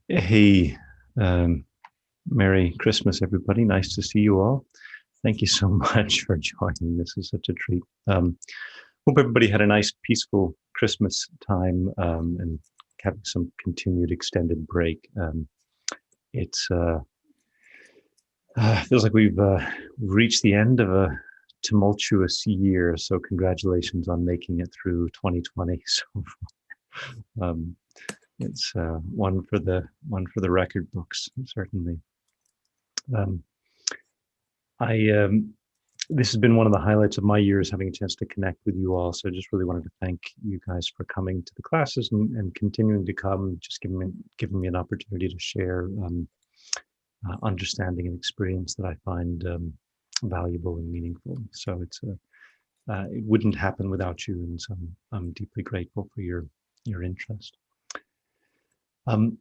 Hey, um, Merry Christmas, everybody. Nice to see you all. Thank you so much for joining. This is such a treat. Hope everybody had a nice, peaceful Christmas time and having some continued extended break. It's feels like we've reached the end of a tumultuous year. So congratulations on making it through 2020. So um, it's one for the record books, certainly. Um, I This has been one of the highlights of my years, having a chance to connect with you all. So I just really wanted to thank you guys for coming to the classes and continuing to come, just giving me an opportunity to share understanding and experience that I find valuable and meaningful. So it wouldn't happen without you, and so I'm deeply grateful for your interest. Um,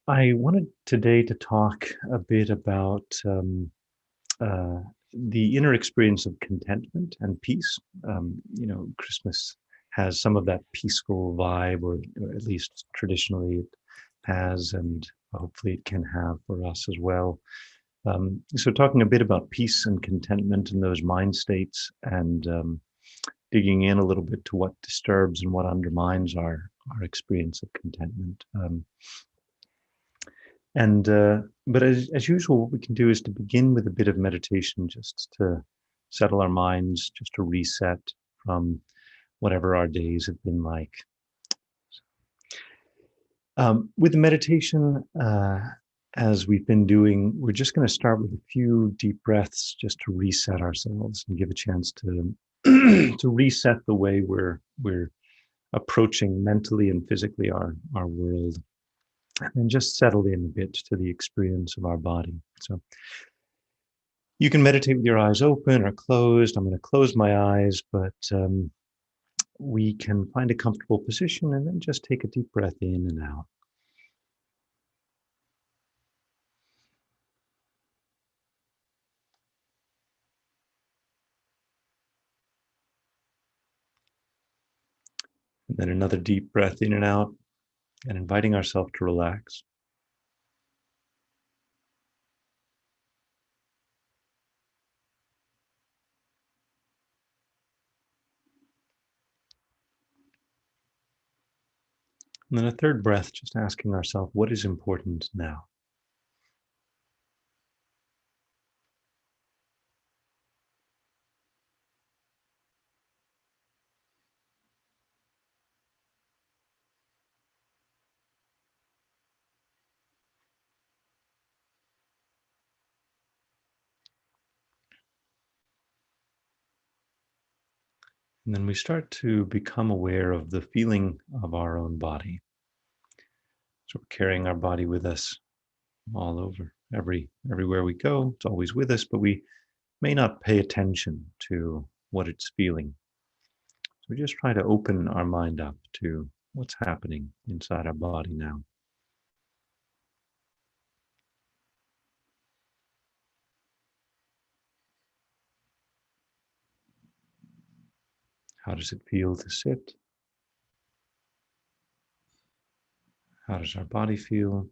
I wanted today to talk a bit about uh, the inner experience of contentment and peace. Christmas has some of that peaceful vibe, or at least traditionally it has, and hopefully it can have for us as well. So, talking a bit about peace and contentment and those mind states, and digging in a little bit to what disturbs and what undermines our experience of contentment. But as usual, what we can do is to begin with a bit of meditation, just to settle our minds, just to reset from whatever our days have been like. With the meditation, as we've been doing, we're just going to start with a few deep breaths, just to reset ourselves and give a chance to to reset the way we're approaching mentally and physically our world, and just settle in a bit to the experience of our body. So you can meditate with your eyes open or closed. I'm going to close my eyes, but we can find a comfortable position and then just take a deep breath in and out. And then another deep breath in and out, and inviting ourselves to relax. And then a third breath, just asking ourselves, what is important now? And then we start to become aware of the feeling of our own body. So we're carrying our body with us all over, everywhere we go. It's always with us, but we may not pay attention to what it's feeling. So we just try to open our mind up to what's happening inside our body now. How does it feel to sit? How does our body feel?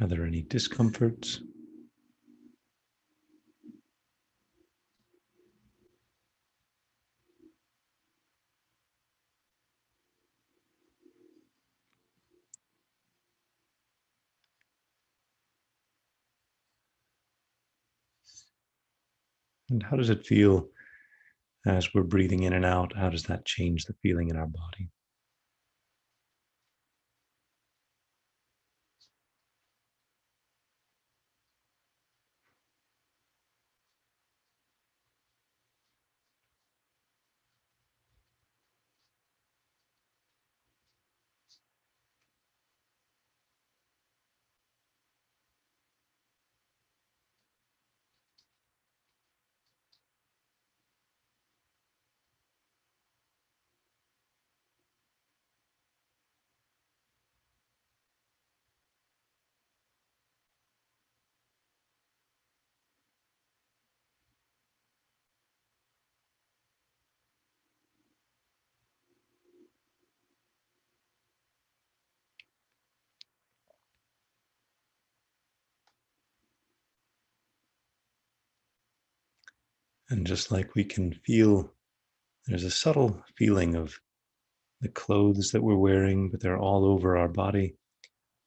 Are there any discomforts? And how does it feel as we're breathing in and out? How does that change the feeling in our body? And just like we can feel, there's a subtle feeling of the clothes that we're wearing, but they're all over our body.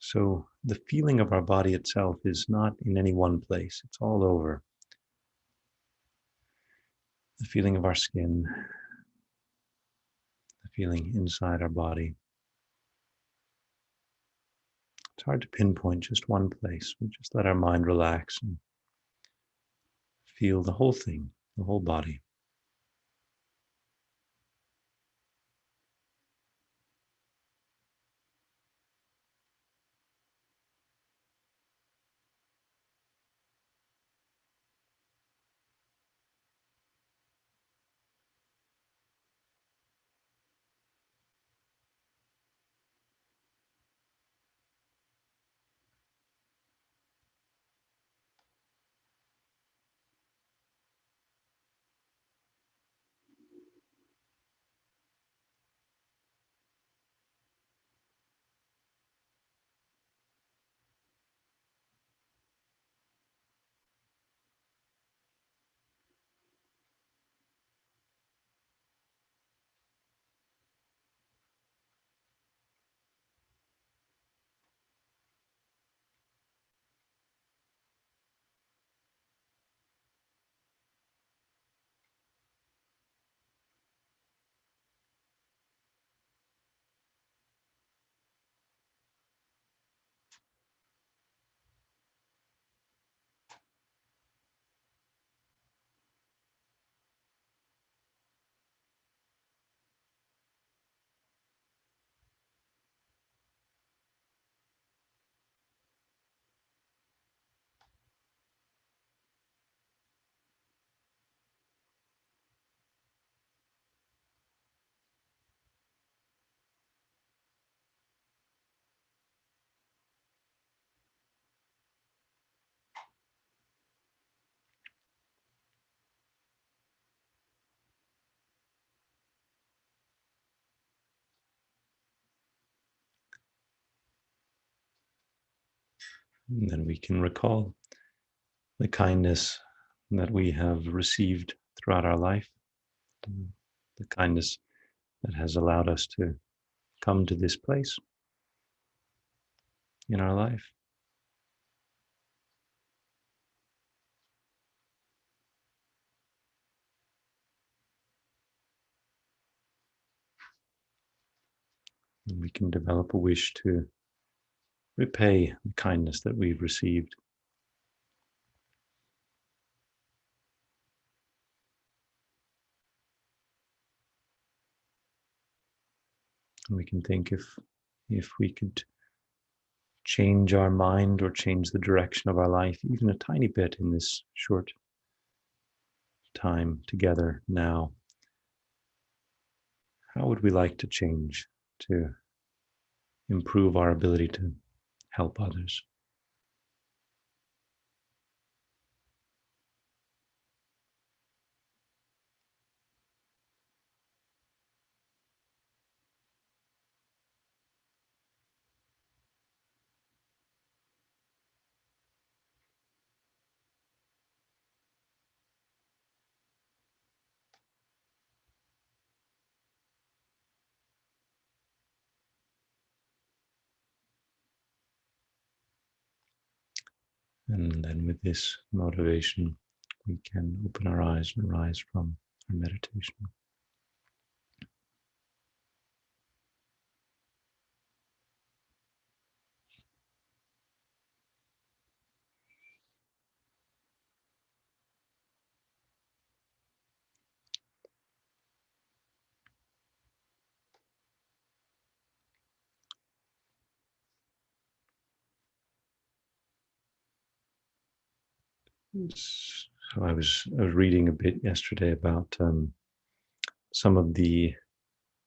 So the feeling of our body itself is not in any one place, it's all over. The feeling of our skin, the feeling inside our body. It's hard to pinpoint just one place. We just let our mind relax and feel the whole thing, the whole body. And then we can recall the kindness that we have received throughout our life, the kindness that has allowed us to come to this place in our life. And we can develop a wish to repay the kindness that we've received. And we can think if we could change our mind or change the direction of our life even a tiny bit in this short time together now, how would we like to change to improve our ability to help others? And then with this motivation, we can open our eyes and rise from our meditation. So I was reading a bit yesterday about some of the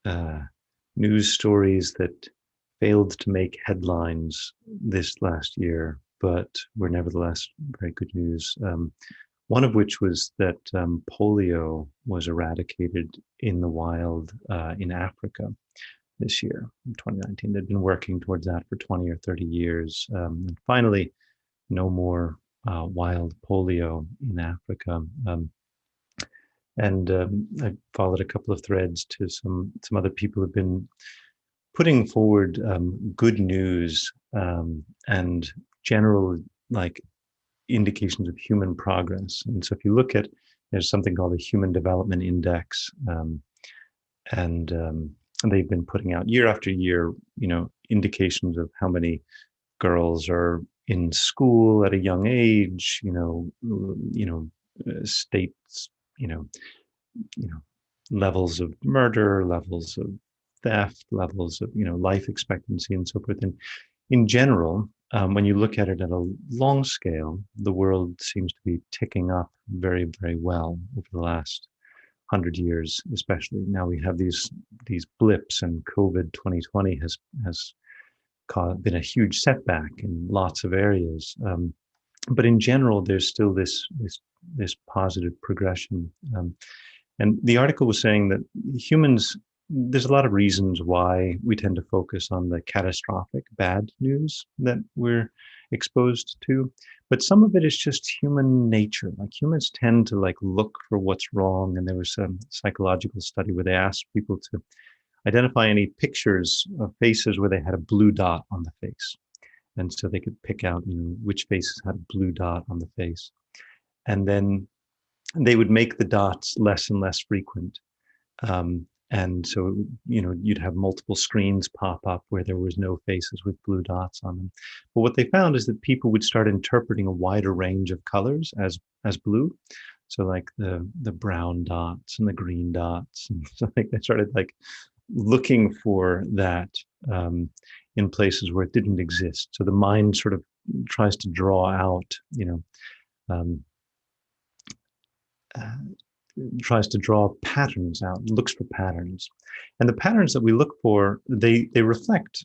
uh, news stories that failed to make headlines this last year, but were nevertheless very good news. One of which was that polio was eradicated in the wild in Africa this year, in 2019. They'd been working towards that for 20 or 30 years. And finally, no more wild polio in Africa. And I followed a couple of threads to some other people who've been putting forward good news and general like indications of human progress. And so if you look at, there's something called the Human Development Index, and they've been putting out year after year, indications of how many girls are in school at a young age, states, you know, you know, levels of murder, levels of theft, levels of, life expectancy and so forth. And in general, when you look at it at a long scale, the world seems to be ticking up very, very well over the last 100 years, especially. Now we have these blips, and COVID 2020 has been a huge setback in lots of areas. But in general, there's still this positive progression. And the article was saying that humans, there's a lot of reasons why we tend to focus on the catastrophic bad news that we're exposed to, but some of it is just human nature. Like humans tend to look for what's wrong. And there was a psychological study where they asked people to identify any pictures of faces where they had a blue dot on the face. And so they could pick out, which faces had a blue dot on the face. And then they would make the dots less and less frequent. And so, you'd have multiple screens pop up where there was no faces with blue dots on them. But what they found is that people would start interpreting a wider range of colors as blue. So like the brown dots and the green dots. And so they started looking for that in places where it didn't exist. So the mind sort of tries to draw out, tries to draw patterns out, looks for patterns. And the patterns that we look for, they reflect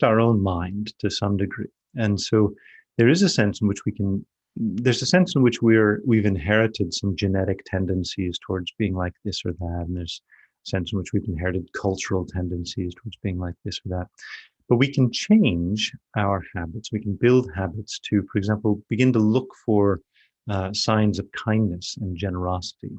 our own mind to some degree. And so there is a sense in which there's a sense in which we've inherited some genetic tendencies towards being like this or that. And there's a sense in which we've inherited cultural tendencies towards being like this or that. But we can change our habits. We can build habits to, for example, begin to look for signs of kindness and generosity.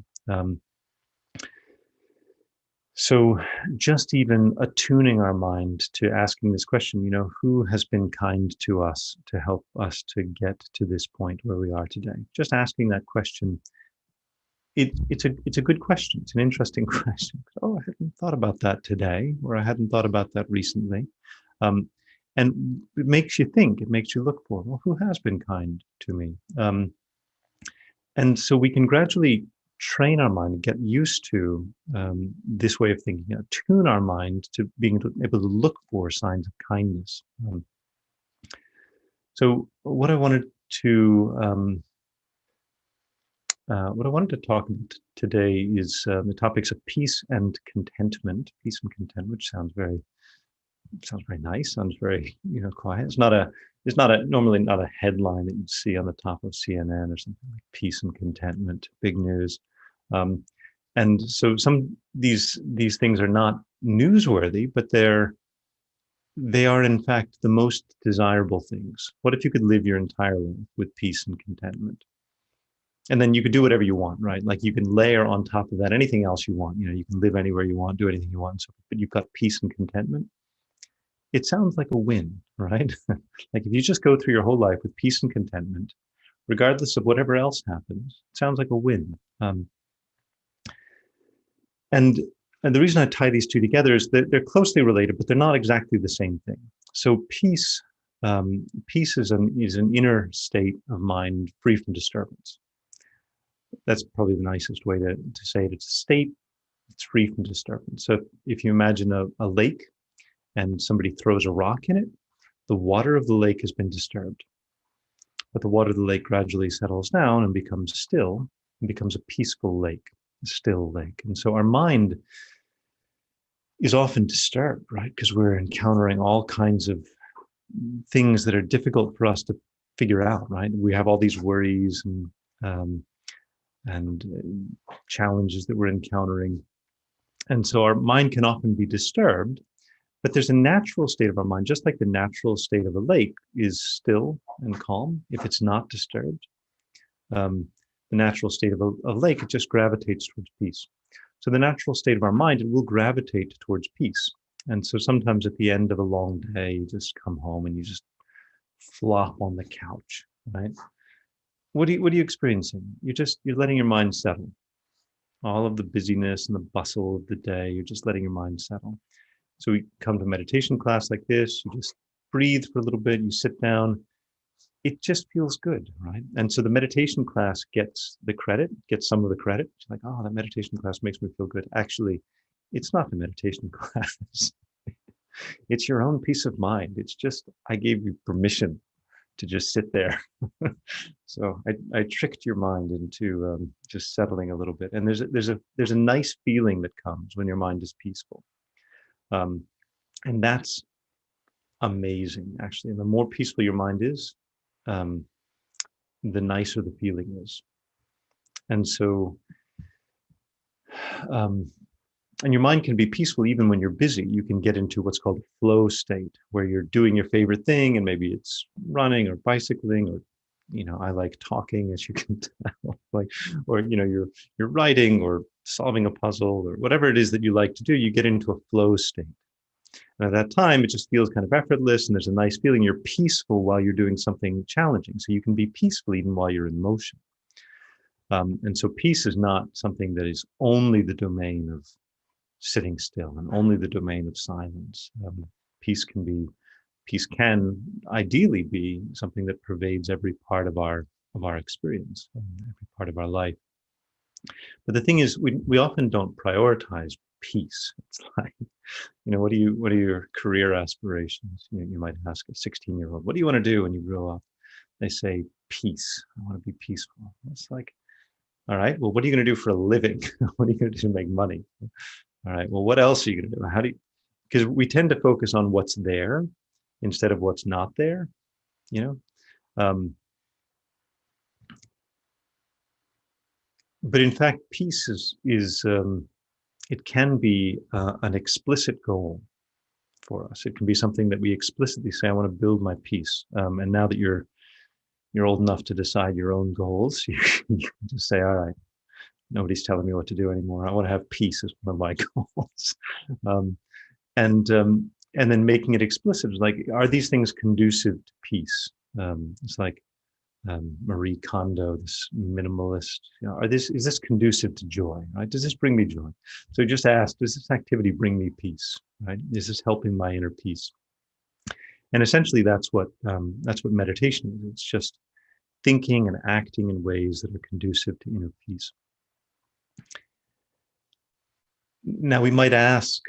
So just even attuning our mind to asking this question, who has been kind to us to help us to get to this point where we are today? Just asking that question, it's a good question. It's an interesting question. Oh, I hadn't thought about that today, or I hadn't thought about that recently. And it makes you think, it makes you look for, well, who has been kind to me? And so we can gradually train our mind, get used to this way of thinking, tune our mind to being able to look for signs of kindness. So what I wanted to talk about today is the topics of peace and contentment. Peace and contentment, which sounds very nice. Sounds very quiet. It's normally not a headline that you'd see on the top of CNN or something like peace and contentment, big news. And so these things are not newsworthy, but they are in fact the most desirable things. What if you could live your entire life with peace and contentment? And then you could do whatever you want, right? Like you can layer on top of that anything else you want. You can live anywhere you want, do anything you want, but you've got peace and contentment. It sounds like a win, right? Like if you just go through your whole life with peace and contentment, regardless of whatever else happens, it sounds like a win. And the reason I tie these two together is that they're closely related, but they're not exactly the same thing. So peace is an inner state of mind free from disturbance. That's probably the nicest way to say it. It's a state that's free from disturbance. So if you imagine a lake and somebody throws a rock in it, the water of the lake has been disturbed. But the water of the lake gradually settles down and becomes still and becomes a peaceful lake, a still lake. And so our mind is often disturbed, right? Because we're encountering all kinds of things that are difficult for us to figure out, right? We have all these worries and challenges that we're encountering. And so our mind can often be disturbed, but there's a natural state of our mind, just like the natural state of a lake is still and calm if it's not disturbed. the natural state of a lake, it just gravitates towards peace. So the natural state of our mind, it will gravitate towards peace. And so sometimes at the end of a long day, you just come home and you just flop on the couch, right? What are you experiencing? You're letting your mind settle. All of the busyness and the bustle of the day, you're just letting your mind settle. So we come to meditation class like this, you just breathe for a little bit, you sit down, it just feels good, right? And so the meditation class gets some of the credit. It's like, oh, that meditation class makes me feel good. Actually, it's not the meditation class. It's your own peace of mind. It's just, I gave you permission to just sit there. So I tricked your mind into just settling a little bit. And there's a nice feeling that comes when your mind is peaceful. And that's amazing, actually. And the more peaceful your mind is, the nicer the feeling is. And so, and your mind can be peaceful even when you're busy. You can get into what's called a flow state, where you're doing your favorite thing, and maybe it's running or bicycling, or I like talking, as you can tell, like, or you're writing or solving a puzzle or whatever it is that you like to do. You get into a flow state. And at that time, it just feels kind of effortless, and there's a nice feeling. You're peaceful while you're doing something challenging. So you can be peaceful even while you're in motion. And so peace is not something that is only the domain of sitting still and only the domain of silence. Peace can ideally be something that pervades every part of our experience, every part of our life. But the thing is, we often don't prioritize peace. It's like, what are your career aspirations? You might ask a 16-year-old, what do you want to do when you grow up? They say, peace. I want to be peaceful. It's like, all right, well, what are you going to do for a living? What are you going to do to make money? All right, well, what else are you going to do? Because we tend to focus on what's there instead of what's not there, but in fact, peace is it can be an explicit goal for us. It can be something that we explicitly say, I want to build my peace. And now that you're old enough to decide your own goals, you can just say, all right, nobody's telling me what to do anymore. I want to have peace as one of my goals. And then making it explicit, like, are these things conducive to peace? It's like Marie Kondo, this minimalist. Is this conducive to joy? Right? Does this bring me joy? So just ask, does this activity bring me peace? Right? Is this helping my inner peace? And essentially, that's what meditation is. It's just thinking and acting in ways that are conducive to inner peace. Now, we might ask,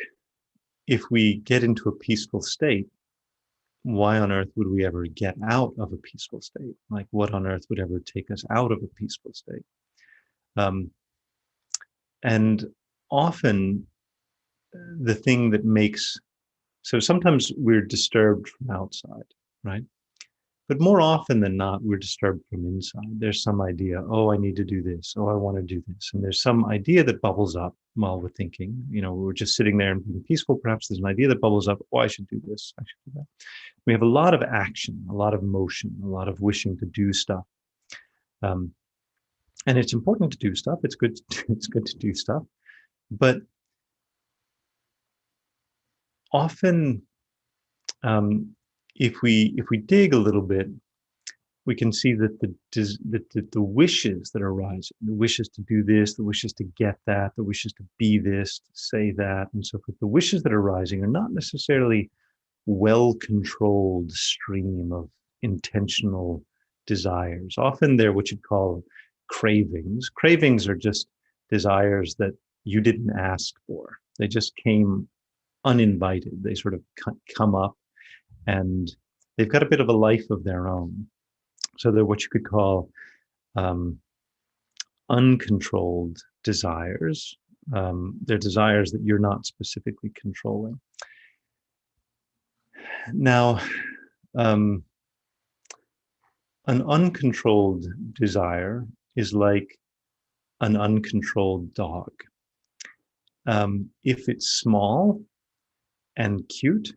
if we get into a peaceful state, why on earth would we ever get out of a peaceful state? Like, what on earth would ever take us out of a peaceful state? And often the thing that so sometimes we're disturbed from outside, right? But more often than not, we're disturbed from inside. There's some idea, oh, I need to do this. Oh, I want to do this. And there's some idea that bubbles up while we're thinking. We're just sitting there and being peaceful. Perhaps there's an idea that bubbles up, oh, I should do this. I should do that. We have a lot of action, a lot of motion, a lot of wishing to do stuff. And it's important to do stuff. It's good to do stuff. But often, if we dig a little bit, we can see that the wishes that arise, the wishes to do this, the wishes to get that, the wishes to be this, to say that, and so forth, the wishes that are arising are not necessarily well-controlled stream of intentional desires. Often they're what you'd call cravings. Cravings are just desires that you didn't ask for. They just came uninvited. They sort of come up, and they've got a bit of a life of their own. So they're what you could call uncontrolled desires. They're desires that you're not specifically controlling. Now, an uncontrolled desire is like an uncontrolled dog. If it's small and cute,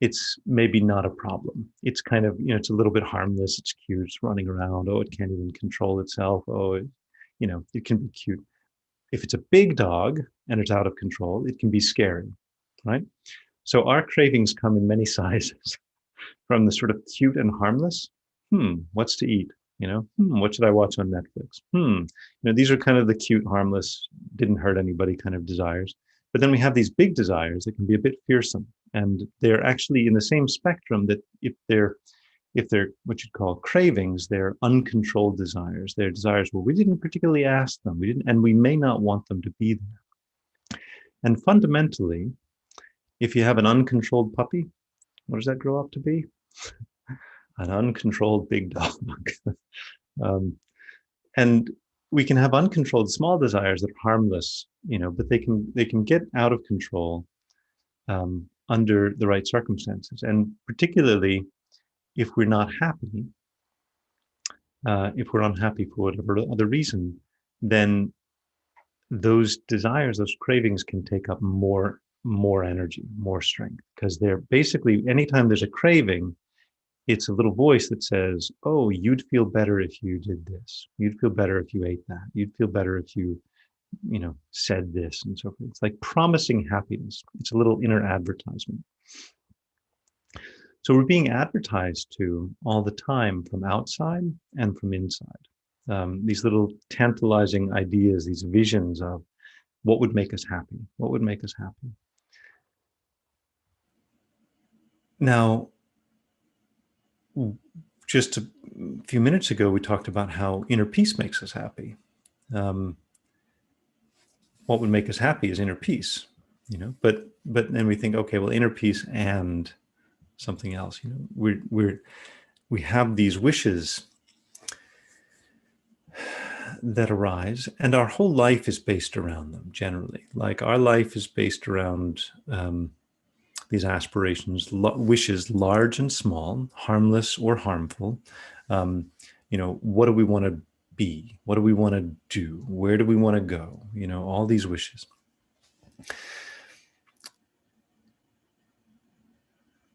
it's maybe not a problem. It's kind of, it's a little bit harmless. It's cute. It's running around. Oh, it can't even control itself. Oh, it can be cute. If it's a big dog and it's out of control, it can be scary, right? So our cravings come in many sizes, from the sort of cute and harmless. What's to eat? What should I watch on Netflix? These are kind of the cute, harmless, didn't hurt anybody kind of desires. But then we have these big desires that can be a bit fearsome, and they're actually in the same spectrum. That if they're what you'd call cravings, they're uncontrolled desires. They're desires where we didn't particularly ask them, we didn't, and we may not want them to be there. And fundamentally, if you have an uncontrolled puppy, what does that grow up to be? An uncontrolled big dog. um, and we can have uncontrolled small desires that are harmless, but they can get out of control under the right circumstances. And particularly if we're not happy, if we're unhappy for whatever other reason, then those desires, those cravings can take up more energy, more strength, because they're basically, anytime there's a craving, it's a little voice that says, oh, you'd feel better if you did this. You'd feel better if you ate that. You'd feel better if you said this, and so forth. It's like promising happiness. It's a little inner advertisement. So we're being advertised to all the time, from outside and from inside. These little tantalizing ideas, these visions of what would make us happy, what would make us happy. Now, just a few minutes ago, we talked about how inner peace makes us happy. What would make us happy is inner peace, but then we think, okay, well, inner peace and something else, we have these wishes that arise, and our whole life is based around them. Generally, like, our life is based around these aspirations, wishes, large and small, harmless or harmful. What do we want to be? What do we want to do? Where do we want to go? All these wishes.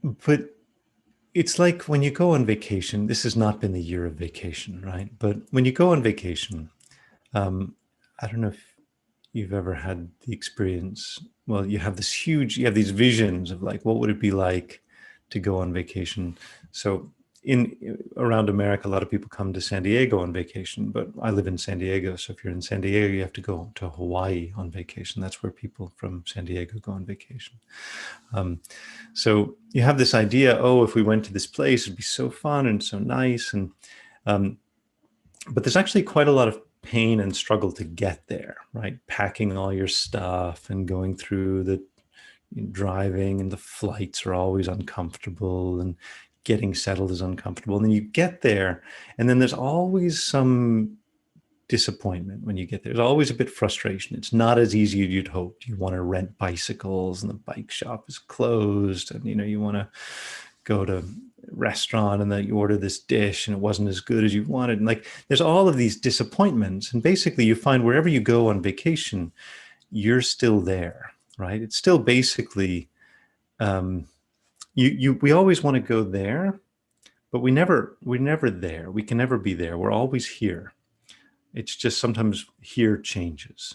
But it's like when you go on vacation, this has not been the year of vacation, right? But when you go on vacation, I don't know if you've ever had the experience. Well, you have these visions of, like, what would it be like to go on vacation? So around America, a lot of people come to San Diego on vacation, but I live in San Diego. So if you're in San Diego, you have to go to Hawaii on vacation. That's where people from San Diego go on vacation. So you have this idea, oh, if we went to this place, it'd be so fun and so nice. And but there's actually quite a lot of pain and struggle to get there, right? Packing all your stuff and going through the driving, and the flights are always uncomfortable, and getting settled is uncomfortable. And then you get there, and then there's always some disappointment when you get there. There's always a bit of frustration. It's not as easy as you'd hoped. You want to rent bicycles and the bike shop is closed, and you want to go to a restaurant and then you order this dish and it wasn't as good as you wanted. And, like, there's all of these disappointments, and basically you find wherever you go on vacation, you're still there, right? It's still basically we always want to go there, but we're never there. We can never be there. We're always here. It's just sometimes here changes,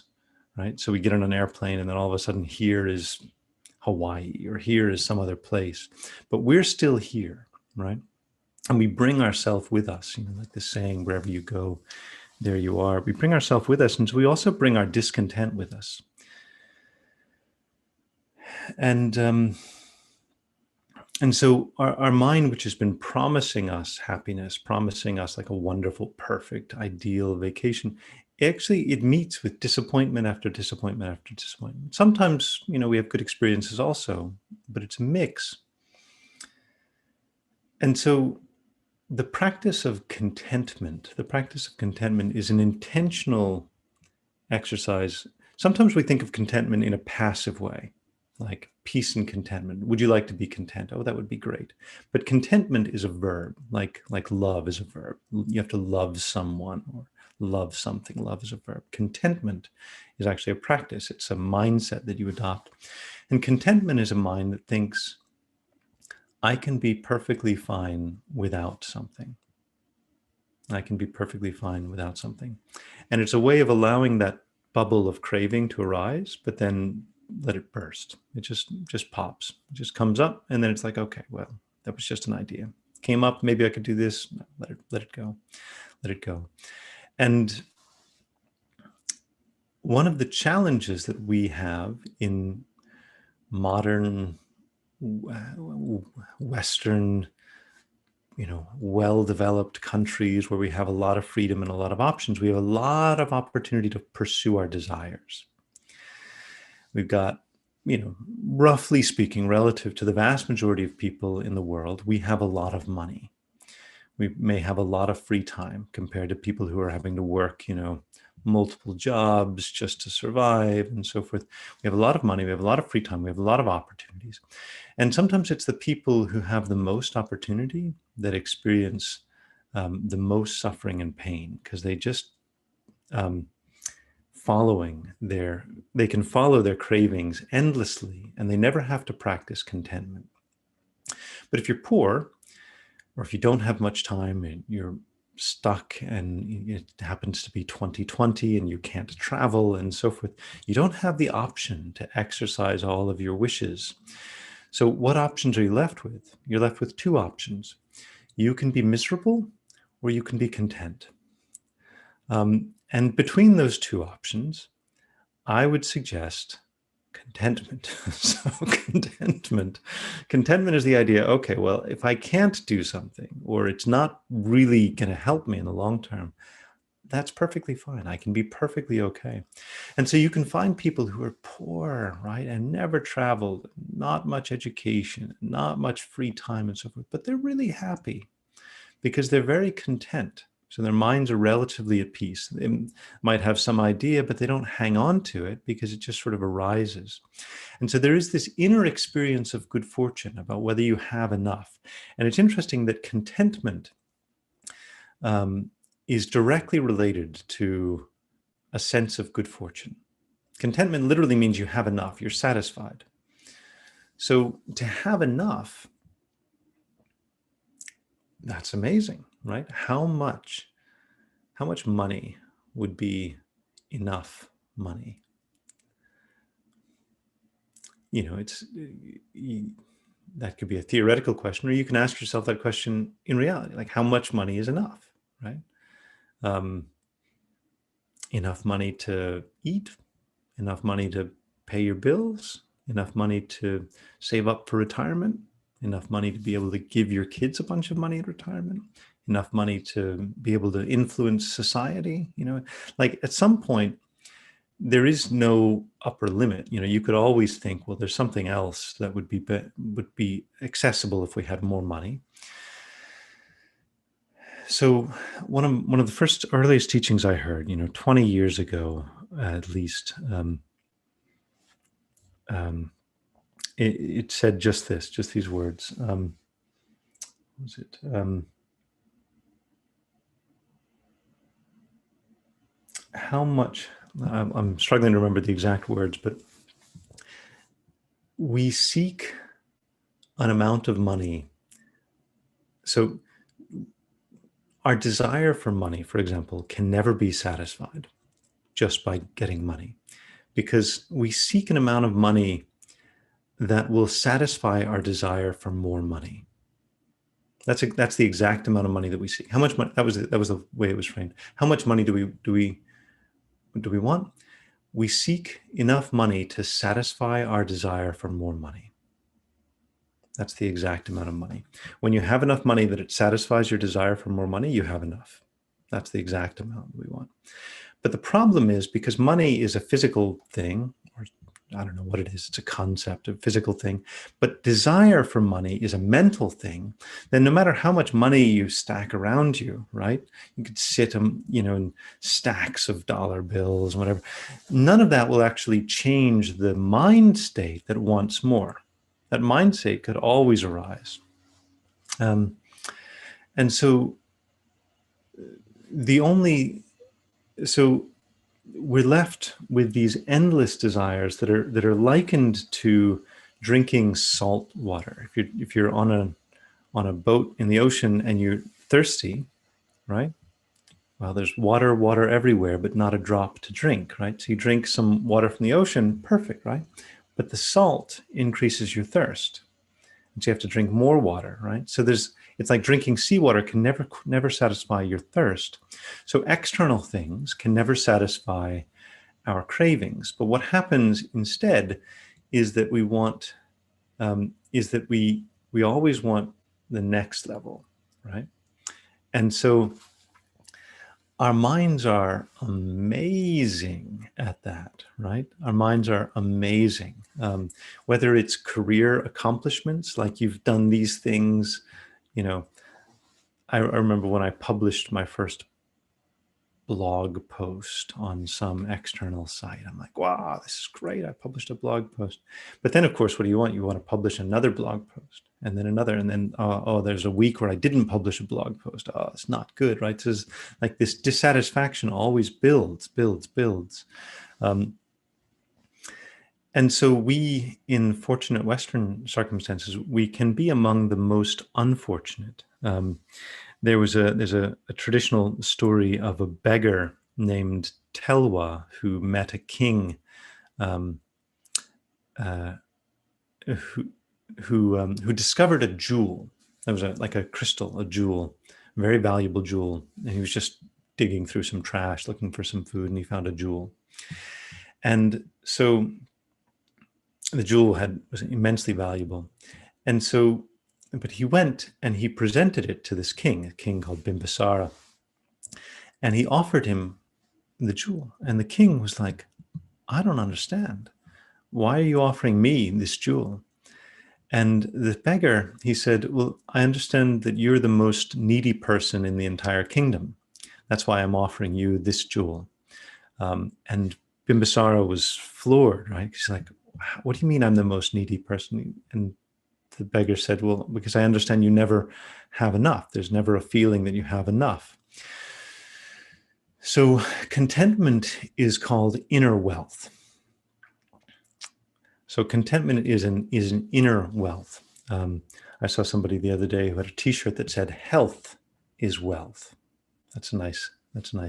right? So we get on an airplane and then all of a sudden here is Hawaii, or here is some other place, but we're still here, right? And we bring ourselves with us, like the saying, wherever you go, there you are. We bring ourselves with us, and so we also bring our discontent with us. And so our mind, which has been promising us happiness, promising us like a wonderful, perfect, ideal vacation, actually it meets with disappointment after disappointment after disappointment. Sometimes, we have good experiences also, but it's a mix. And so the practice of contentment is an intentional exercise. Sometimes we think of contentment in a passive way, like peace and contentment. Would you like to be content? Oh, that would be great. But contentment is a verb, like love is a verb. You have to love someone or love something. Love is a verb. Contentment is actually a practice. It's a mindset that you adopt. And contentment is a mind that thinks, I can be perfectly fine without something. I can be perfectly fine without something. And it's a way of allowing that bubble of craving to arise, but then let it burst. It just pops. It just comes up, and then it's like, okay, well, that was just an idea. Came up, maybe I could do this. No, let it go. Let it go. And one of the challenges that we have in modern Western, well-developed countries where we have a lot of freedom and a lot of options, we have a lot of opportunity to pursue our desires. We've got, roughly speaking, relative to the vast majority of people in the world, we have a lot of money. We may have a lot of free time compared to people who are having to work, multiple jobs just to survive and so forth. We have a lot of money, we have a lot of free time, we have a lot of opportunities. And sometimes it's the people who have the most opportunity that experience the most suffering and pain, because they just they can follow their cravings endlessly, and they never have to practice contentment. But if you're poor, or if you don't have much time and you're stuck and it happens to be 2020 and you can't travel and so forth, you don't have the option to exercise all of your wishes. So what options are you left with? You're left with two options. You can be miserable or you can be content. And between those two options, I would suggest contentment. So contentment is the idea, okay, well, if I can't do something or it's not really going to help me in the long term, that's perfectly fine. I can be perfectly okay. And so you can find people who are poor, right, and never traveled, not much education, not much free time and so forth, but they're really happy because they're very content. So their minds are relatively at peace. They might have some idea, but they don't hang on to it because it just sort of arises. And so there is this inner experience of good fortune about whether you have enough. And it's interesting that contentment is directly related to a sense of good fortune. Contentment literally means you have enough, you're satisfied. So to have enough, that's amazing, right? How much money would be enough money? That could be a theoretical question, or you can ask yourself that question in reality, like how much money is enough, right? Enough money to eat, enough money to pay your bills, enough money to save up for retirement, enough money to be able to give your kids a bunch of money at retirement, enough money to be able to influence society. Like at some point, there is no upper limit. You could always think, well, there's something else that would be accessible if we had more money. So one of the first earliest teachings I heard, 20 years ago at least, it said just these words. What was it? How much? I'm struggling to remember the exact words, but we seek an amount of money. So our desire for money, for example, can never be satisfied just by getting money, because we seek an amount of money that will satisfy our desire for more money. That's the exact amount of money that we seek. How much money? That was the way it was framed. How much money do we want? We seek enough money to satisfy our desire for more money. That's the exact amount of money. When you have enough money that it satisfies your desire for more money, you have enough. That's the exact amount we want. But the problem is, because money is a physical thing, or I don't know what it is, it's a concept, a physical thing, but desire for money is a mental thing, then no matter how much money you stack around you, right? You could sit in stacks of dollar bills, whatever. None of that will actually change the mind state that wants more. That mind state could always arise. And so we're left with these endless desires that are likened to drinking salt water. If you're on a boat in the ocean and you're thirsty, right? Well, there's water everywhere, but not a drop to drink, right? So you drink some water from the ocean, perfect, right? But the salt increases your thirst. And so you have to drink more water, right? So it's like drinking seawater can never satisfy your thirst. So external things can never satisfy our cravings. But what happens instead is that we always want the next level, right? And so our minds are amazing at that, right? Our minds are amazing. Whether it's career accomplishments, like you've done these things, I remember when I published my first blog post on some external site. I'm like, wow, this is great. I published a blog post. But then, of course, what do you want? You want to publish another blog post and then another. And then, there's a week where I didn't publish a blog post. Oh, it's not good, right? So it's like this dissatisfaction always builds. And so we, in fortunate Western circumstances, we can be among the most unfortunate. There's a traditional story of a beggar named Telwa who met a king who discovered a jewel. That was like a crystal, a jewel, a very valuable jewel. And he was just digging through some trash, looking for some food, and he found a jewel. And so the jewel was immensely valuable. And so, but he went and he presented it to this king, a king called Bimbisara. And he offered him the jewel. And the king was like, I don't understand. Why are you offering me this jewel? And the beggar, he said, well, I understand that you're the most needy person in the entire kingdom. That's why I'm offering you this jewel. And Bimbisara was floored, right? He's like, what do you mean I'm the most needy person? And the beggar said, well, because I understand you never have enough. There's never a feeling that you have enough. So contentment is called inner wealth. So contentment is an inner wealth. I saw somebody the other day who had a T-shirt that said "Health is wealth." That's a nice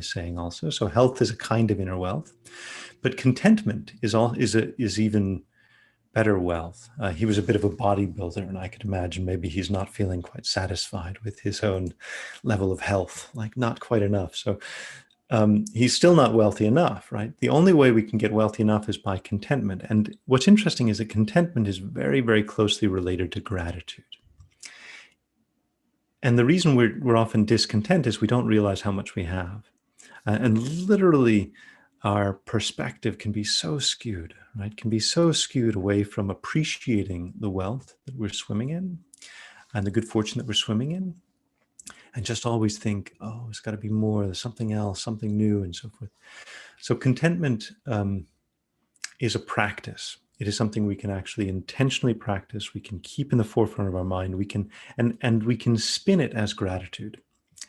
saying also. So health is a kind of inner wealth, but contentment is even better wealth. He was a bit of a bodybuilder, and I could imagine maybe he's not feeling quite satisfied with his own level of health, like not quite enough. So he's still not wealthy enough, right? The only way we can get wealthy enough is by contentment. And what's interesting is that contentment is very, very closely related to gratitude. And the reason we're often discontent is we don't realize how much we have. And literally, our perspective can be so skewed, right? Can be so skewed away from appreciating the wealth that we're swimming in and the good fortune that we're swimming in. And just always think, oh, it's got to be more, there's something else, something new, and so forth. So contentment is a practice. It is something we can actually intentionally practice. We can keep in the forefront of our mind. We can, and we can spin it as gratitude.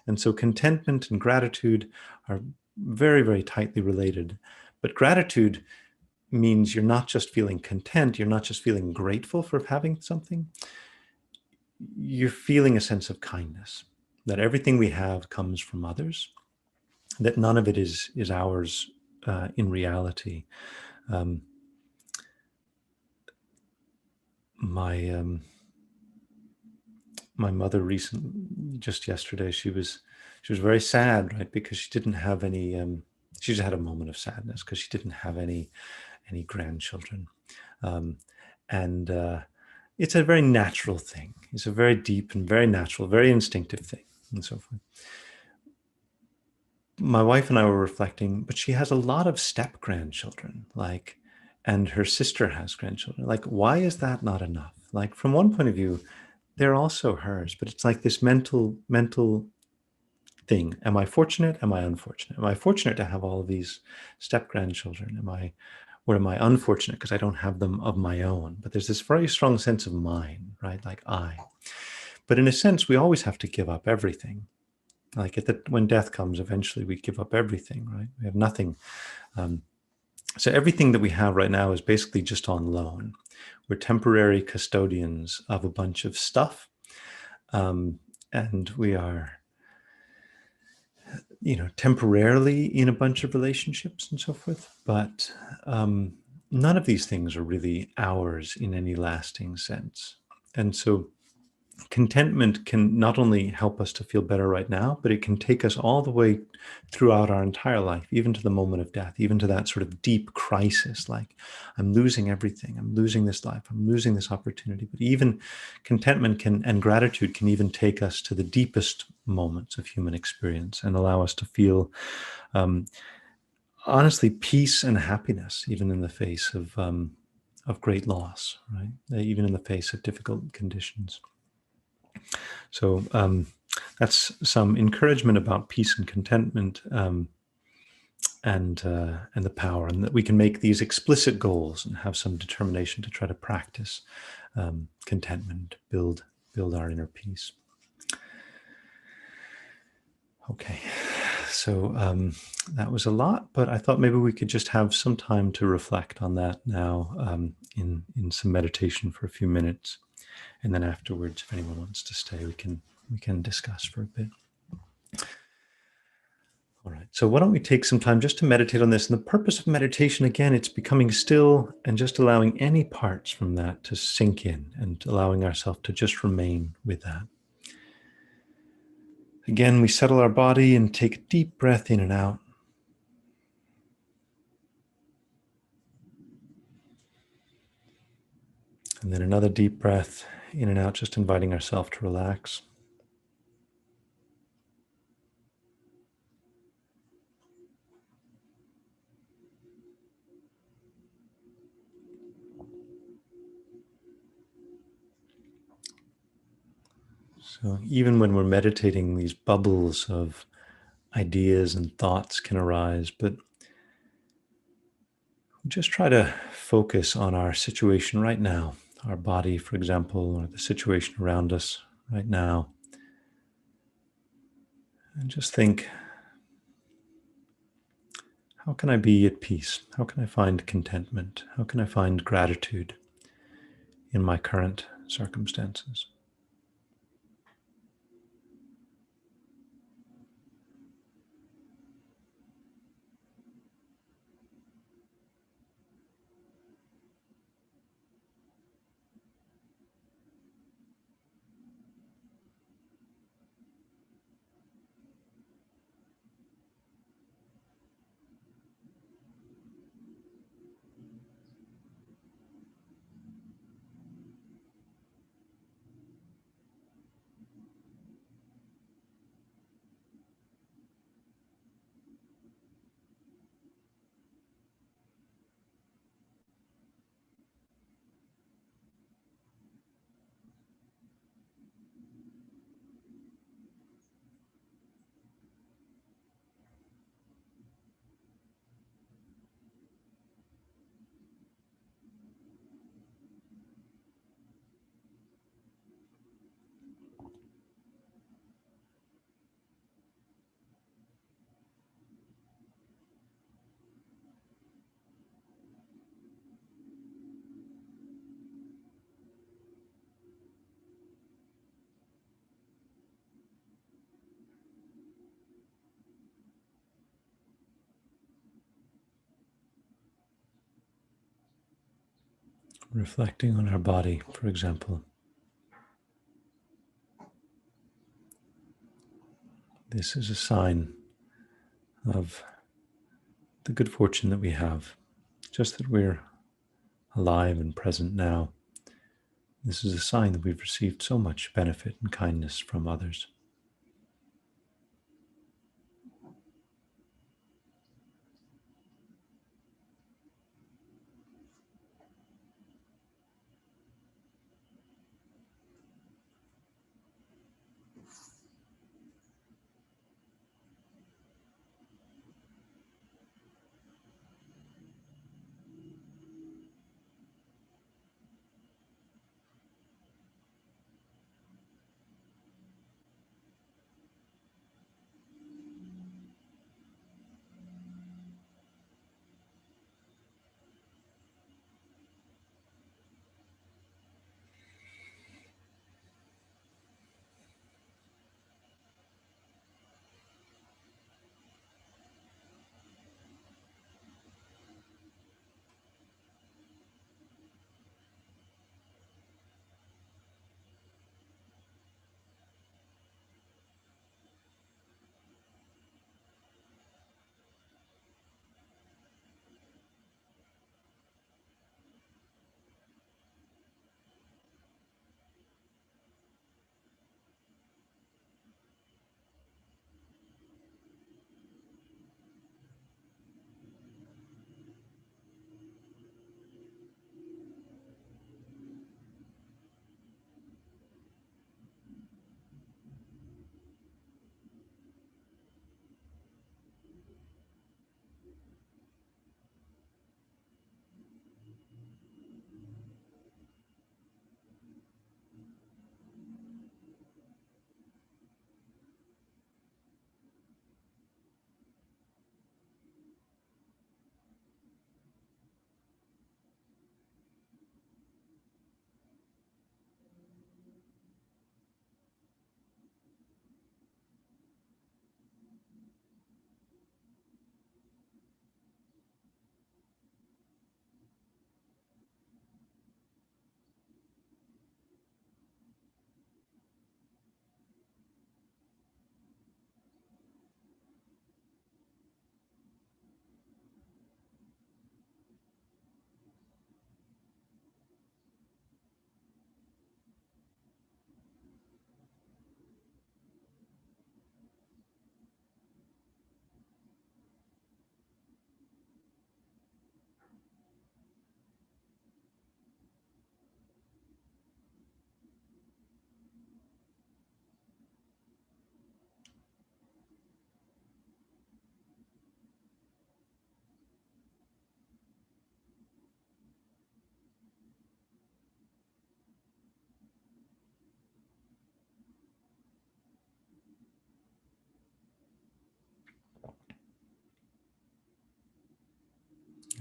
And so contentment and gratitude are very, very tightly related. But gratitude means you're not just feeling content, you're not just feeling grateful for having something, you're feeling a sense of kindness, that everything we have comes from others, that none of it is ours in reality. My mother just yesterday, she was very sad, right? Because she didn't have any, she just had a moment of sadness because she didn't have any grandchildren. And it's a very natural thing. It's a very deep and very natural, very instinctive thing and so forth. My wife and I were reflecting, but she has a lot of step grandchildren, and her sister has grandchildren. Like, why is that not enough? Like, from one point of view, they're also hers, but it's like this mental thing. Am I fortunate? Am I unfortunate? Am I fortunate to have all of these step grandchildren? Or am I unfortunate because I don't have them of my own? But there's this very strong sense of mine, right? Like I. But in a sense, we always have to give up everything. Like when death comes, eventually we give up everything, right? We have nothing. So everything that we have right now is basically just on loan. We're temporary custodians of a bunch of stuff, and we are, temporarily in a bunch of relationships and so forth. But none of these things are really ours in any lasting sense. And so contentment can not only help us to feel better right now, but it can take us all the way throughout our entire life, even to the moment of death, even to that sort of deep crisis, like I'm losing everything, I'm losing this life, I'm losing this opportunity. But even contentment can, and gratitude can even take us to the deepest moments of human experience and allow us to feel honestly peace and happiness, even in the face of great loss, right? Even in the face of difficult conditions. So that's some encouragement about peace and contentment, and the power, and that we can make these explicit goals and have some determination to try to practice contentment, build our inner peace. Okay, so that was a lot, but I thought maybe we could just have some time to reflect on that now, in some meditation for a few minutes. And then afterwards, if anyone wants to stay, we can discuss for a bit. All right. So why don't we take some time just to meditate on this? And the purpose of meditation, again, it's becoming still and just allowing any parts from that to sink in and allowing ourselves to just remain with that. Again, we settle our body and take a deep breath in and out. And then another deep breath in and out, just inviting ourselves to relax. So even when we're meditating, these bubbles of ideas and thoughts can arise, but just try to focus on our situation right now, our body, for example, or the situation around us right now. And just think, how can I be at peace? How can I find contentment? How can I find gratitude in my current circumstances? Reflecting on our body, for example. This is a sign of the good fortune that we have, just that we're alive and present now. This is a sign that we've received so much benefit and kindness from others.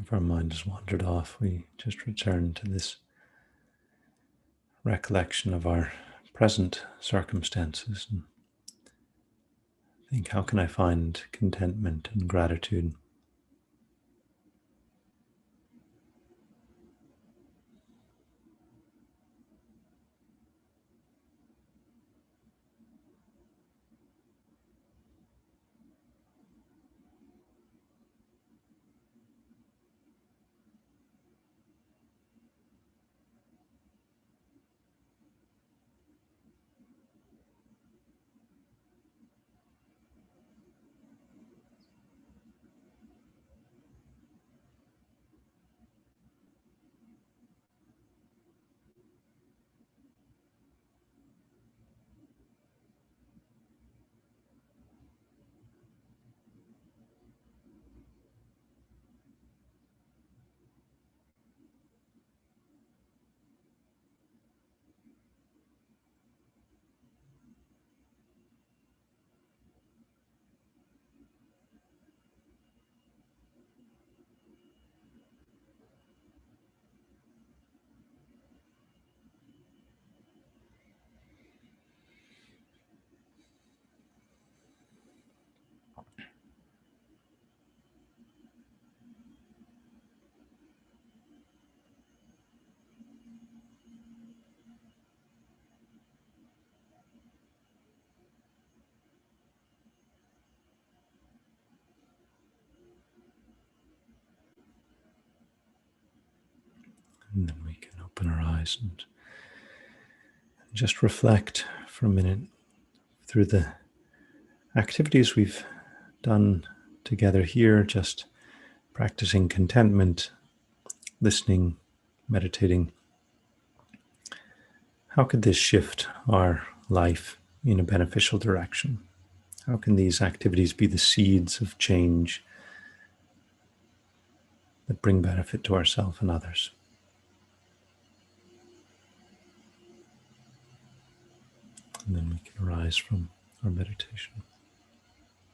If our mind has wandered off, we just return to this recollection of our present circumstances and think, how can I find contentment and gratitude? And then we can open our eyes and just reflect for a minute through the activities we've done together here, just practicing contentment, listening, meditating. How could this shift our life in a beneficial direction? How can these activities be the seeds of change that bring benefit to ourselves and others? And then we can arise from our meditation.